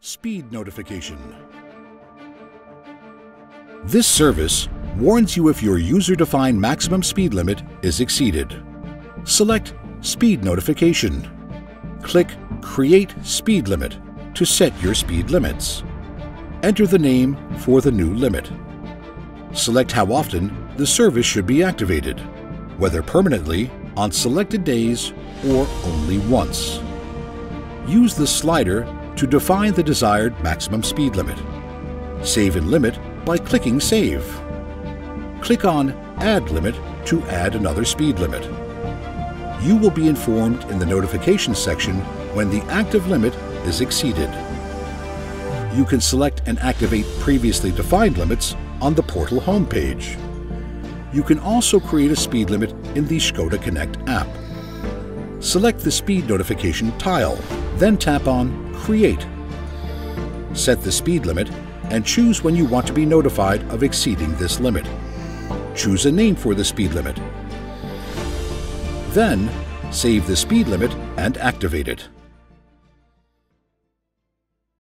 Speed notification. This service warns you if your user-defined maximum speed limit is exceeded. Select Speed Notification. Click Create Speed Limit to set your speed limits. Enter the name for the new limit. Select how often the service should be activated, whether permanently, on selected days, or only once. Use the slider to define the desired maximum speed limit. Save and limit by clicking Save. Click on Add Limit to add another speed limit. You will be informed in the notification section when the active limit is exceeded. You can select and activate previously defined limits on the portal homepage. You can also create a speed limit in the Škoda Connect app. Select the speed notification tile, then tap on Create. Set the speed limit and choose when you want to be notified of exceeding this limit. Choose a name for the speed limit. Then, save the speed limit and activate it.